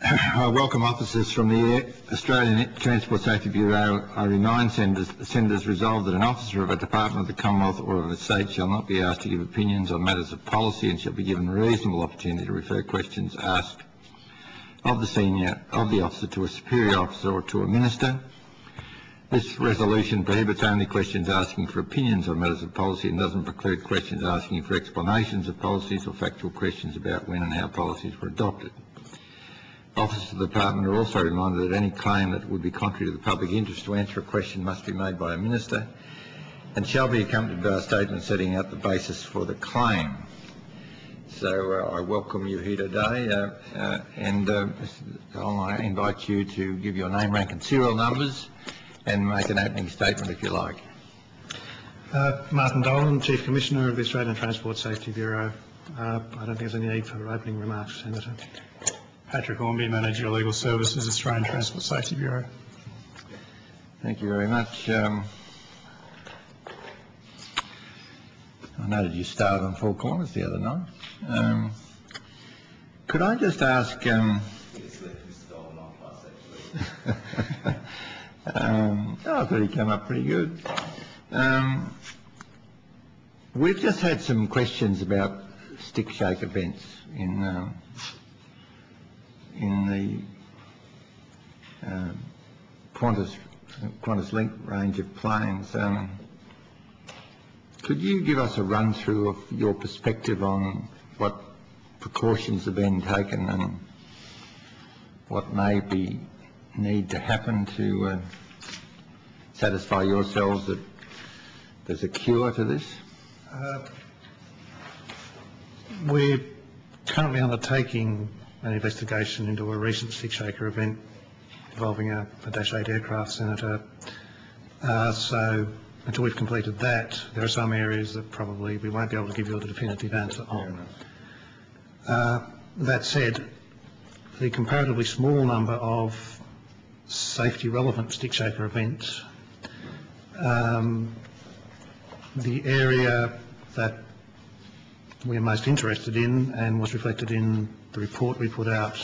I welcome officers from the Australian Transport Safety Bureau. I remind senators resolved that an officer of a department of the Commonwealth or of a state shall not be asked to give opinions on matters of policy and shall be given a reasonable opportunity to refer questions asked of the officer to a superior officer or to a minister. This resolution prohibits only questions asking for opinions on matters of policy and doesn't preclude questions asking for explanations of policies or factual questions about when and how policies were adopted. Officers of the department are also reminded that any claim that would be contrary to the public interest to answer a question must be made by a minister and shall be accompanied by a statement setting out the basis for the claim. So I welcome you here today, and I invite you to give your name, rank and serial numbers and make an opening statement if you like. Martin Dolan, Chief Commissioner of the Australian Transport Safety Bureau. I don't think there's any need for opening remarks, Senator. Patrick Hornby, Manager Legal Services, Australian Transport Safety Bureau. Thank you very much. I noted you started on 4 corners the other night. Could I just ask... I thought he came up pretty good. We've just had some questions about stick shake events in the Qantas Link range of planes. Could you give us a run through of your perspective on what precautions have been taken and what may need to happen to satisfy yourselves that there's a cure to this? We're currently undertaking an investigation into a recent stick shaker event involving a Dash 8 aircraft, Senator. So until we've completed that, there are some areas that probably we won't be able to give you a definitive answer on. That said, the comparatively small number of safety relevant stick shaker events, the area that we're most interested in and was reflected in the report we put out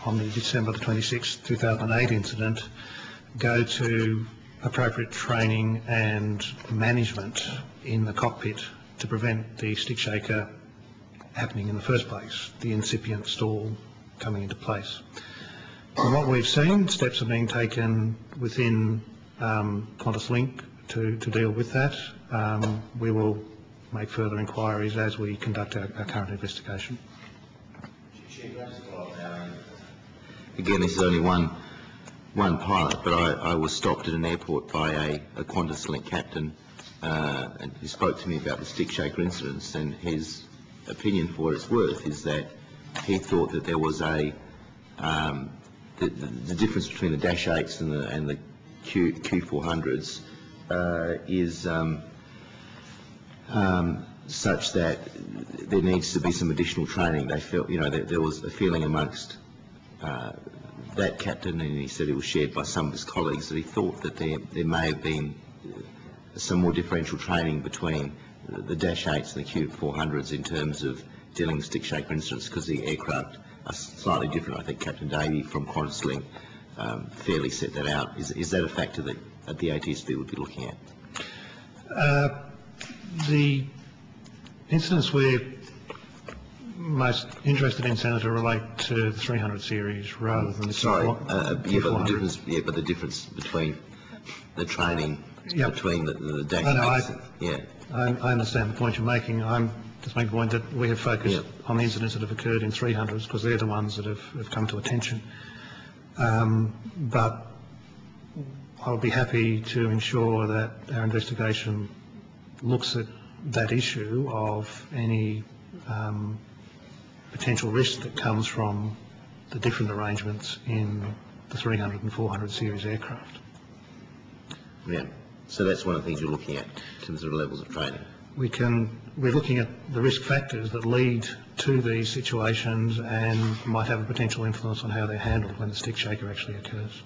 on the December the 26th, 2008 incident, go to appropriate training and management in the cockpit to prevent the stick shaker happening in the first place, the incipient stall coming into place. From what we've seen, steps are being taken within Qantas Link to deal with that. We will make further inquiries as we conduct our current investigation. Again, this is only one pilot, but I was stopped at an airport by a Qantas Link captain, and he spoke to me about the stick shaker incidents, and his opinion, for what it's worth, is that he thought that there was the difference between the Dash 8s and the Q400s is such that there needs to be some additional training. They felt, there was a feeling amongst that captain, and he said it was shared by some of his colleagues, that he thought that there may have been some more differential training between the Dash 8s and the Q400s in terms of dealing with stick shaker incidents, because the aircraft are slightly different. I think Captain Davey from Qantas Link fairly set that out. Is that a factor that the ATSB would be looking at? The incidents we're most interested in, Senator, relate to the 300 series rather than the Q400. But the difference between the training between the Dash 8s. I understand the point you're making. I'm just making the point that we have focused on the incidents that have occurred in 300s because they're the ones that have come to attention. But I would be happy to ensure that our investigation looks at that issue of any potential risk that comes from the different arrangements in the 300 and 400 series aircraft. Yeah, so that's one of the things you're looking at in terms of the levels of training. We're looking at the risk factors that lead to these situations and might have a potential influence on how they're handled when the stick shaker actually occurs.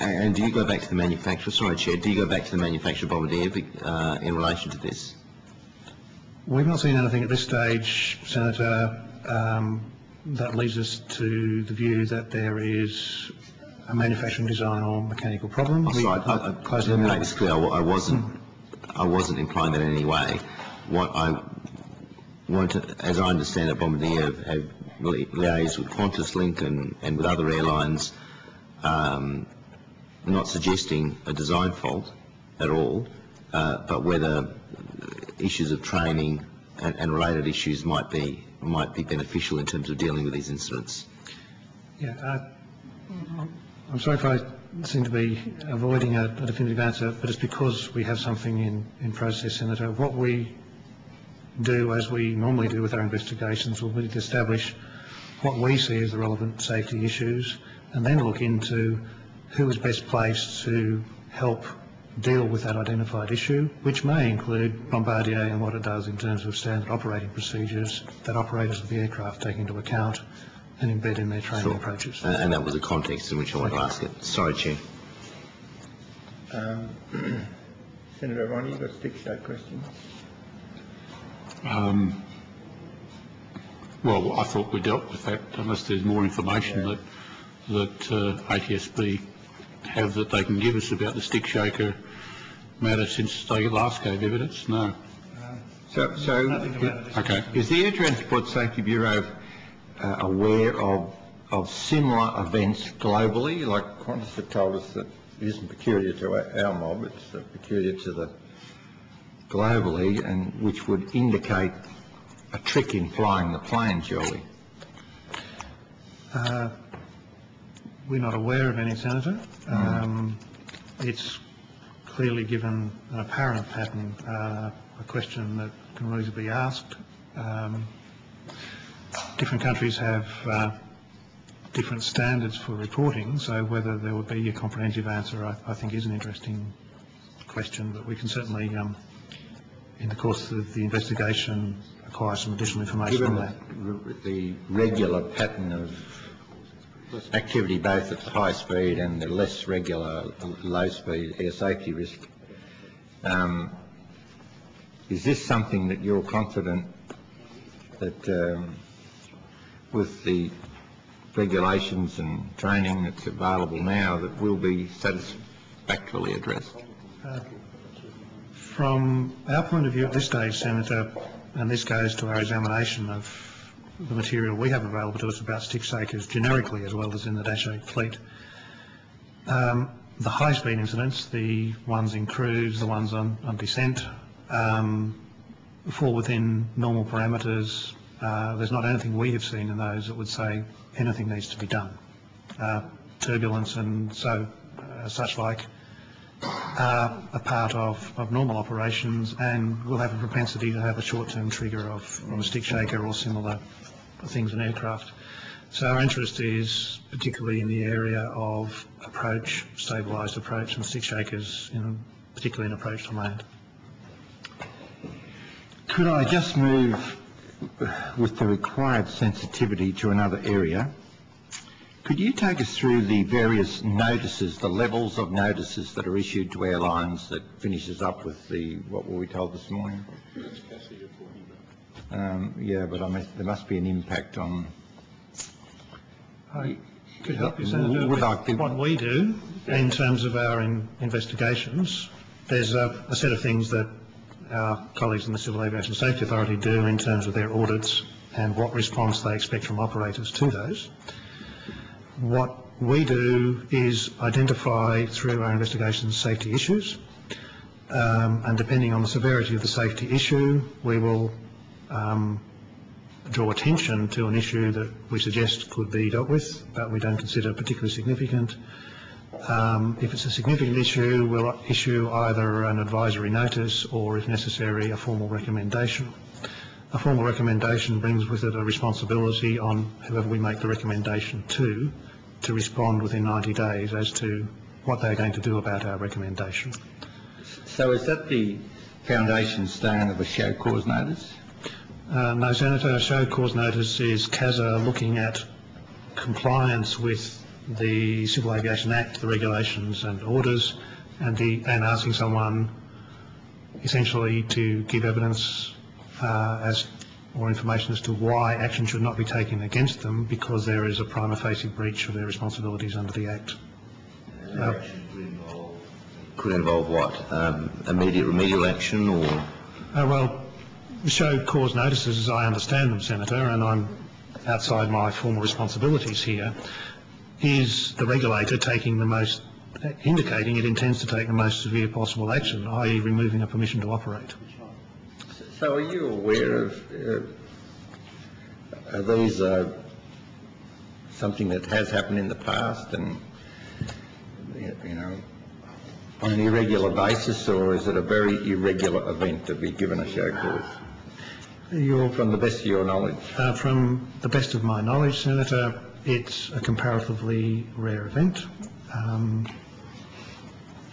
And do you go back to the manufacturer, sorry Chair, do you go back to the manufacturer Bombardier in relation to this? We've not seen anything at this stage, Senator. that leads us to the view that there is a manufacturing design or mechanical problem. I'm sorry, let me make this clear. I wasn't implying that in any way. What I want to, as I understand it, Bombardier have liaised with Qantas Link and with other airlines, not suggesting a design fault at all, but whether issues of training and related issues might be beneficial in terms of dealing with these incidents. Yeah, I'm sorry if I seem to be avoiding a definitive answer, but it's because we have something in process, Senator. What we do, as we normally do with our investigations, will be to establish what we see as the relevant safety issues and then look into who is best placed to help deal with that identified issue, which may include Bombardier and what it does in terms of standard operating procedures that operators of the aircraft take into account and embed in their training approaches. And that was the context in which I wanted to ask it. Sorry, Chair. Senator Ronnie, you've got a stick-shake question? Well, I thought we dealt with that, unless there's more information that ATSB have that they can give us about the stick shaker matter since they last gave evidence. No. Okay. Is the Air Transport Safety Bureau aware of similar events globally? Like Qantas have told us that it isn't peculiar to our mob, it's peculiar to the globally, and which would indicate a trick in flying the plane, surely. We're not aware of any, Senator. It's clearly, given an apparent pattern, a question that can reasonably be asked. Different countries have different standards for reporting, so whether there would be a comprehensive answer, I think, is an interesting question, but we can certainly, in the course of the investigation, acquire some additional information on that. The regular pattern of activity both at high speed and the less regular low speed air safety risk, is this something that you're confident that with the regulations and training that's available now that will be satisfactorily addressed? From our point of view at this stage, Senator, and this goes to our examination of the material we have available to us about stick shakers generically as well as in the Dash 8 fleet, the high-speed incidents, the ones in cruise, the ones on descent, fall within normal parameters. There's not anything we have seen in those that would say anything needs to be done. Turbulence and such like are a part of normal operations and will have a propensity to have a short-term trigger of a stick shaker or similar things in aircraft. So our interest is particularly in the area of approach, stabilised approach, and stick shakers, particularly in approach to land. Could I just move with the required sensitivity to another area? Could you take us through the various notices, the levels of notices that are issued to airlines that finishes up with what were we told this morning? Yeah, but there must be an impact on... I could help you, Senator, with what we do in terms of our investigations. There's a set of things that our colleagues in the Civil Aviation Safety Authority do in terms of their audits and what response they expect from operators to those. What we do is identify through our investigations safety issues, and depending on the severity of the safety issue, we will draw attention to an issue that we suggest could be dealt with, but we don't consider particularly significant. If it's a significant issue, we'll issue either an advisory notice or, if necessary, a formal recommendation. A formal recommendation brings with it a responsibility on whoever we make the recommendation to respond within 90 days as to what they're going to do about our recommendation. So is that the foundation stone of a show cause notice? No, Senator. A show cause notice is CASA looking at compliance with the Civil Aviation Act, the regulations and orders, and asking someone essentially to give evidence as or information as to why action should not be taken against them because there is a prima facie breach of their responsibilities under the Act. Could involve what? Immediate remedial action or? Well, show cause notices, as I understand them, Senator, and I'm outside my formal responsibilities here, is the regulator indicating it intends to take the most severe possible action, i.e. removing a permission to operate. So are you aware of these something that has happened in the past and, you know, on an irregular basis, or is it a very irregular event to be given a show cause? From the best of your knowledge? From the best of my knowledge, Senator, it's a comparatively rare event,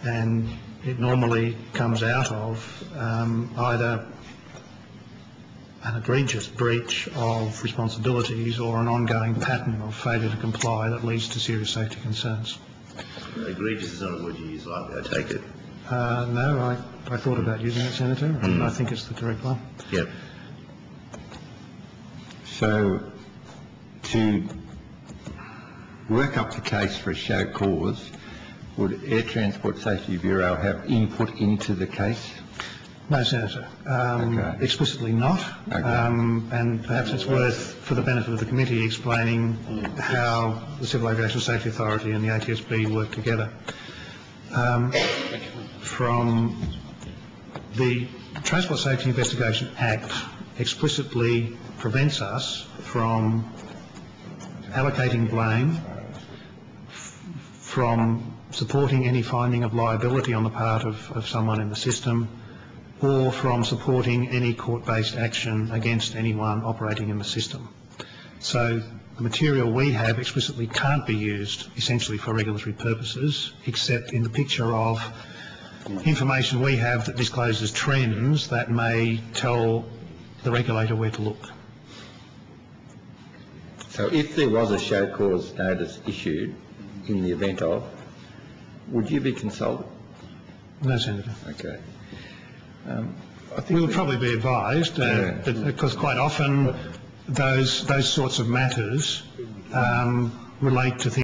and it normally comes out of either an egregious breach of responsibilities or an ongoing pattern of failure to comply that leads to serious safety concerns. Egregious is not a word you use lightly, I take it. No, I thought about using it, Senator, and I think it's the correct one. Yep. So, to work up the case for a show cause, would Air Transport Safety Bureau have input into the case? No, Senator. Explicitly not. Okay. And perhaps it's worth, for the benefit of the committee, explaining how the Civil Aviation Safety Authority and the ATSB work together. From the Transport Safety Investigation Act explicitly prevents us from allocating blame, from supporting any finding of liability on the part of someone in the system, or from supporting any court-based action against anyone operating in the system. So the material we have explicitly can't be used essentially for regulatory purposes, except in the picture of information we have that discloses trends that may tell the regulator where to look. So if there was a show cause notice issued in the event of, would you be consulted? No, Senator. Okay. I think we'll probably be advised, because quite often those sorts of matters relate to things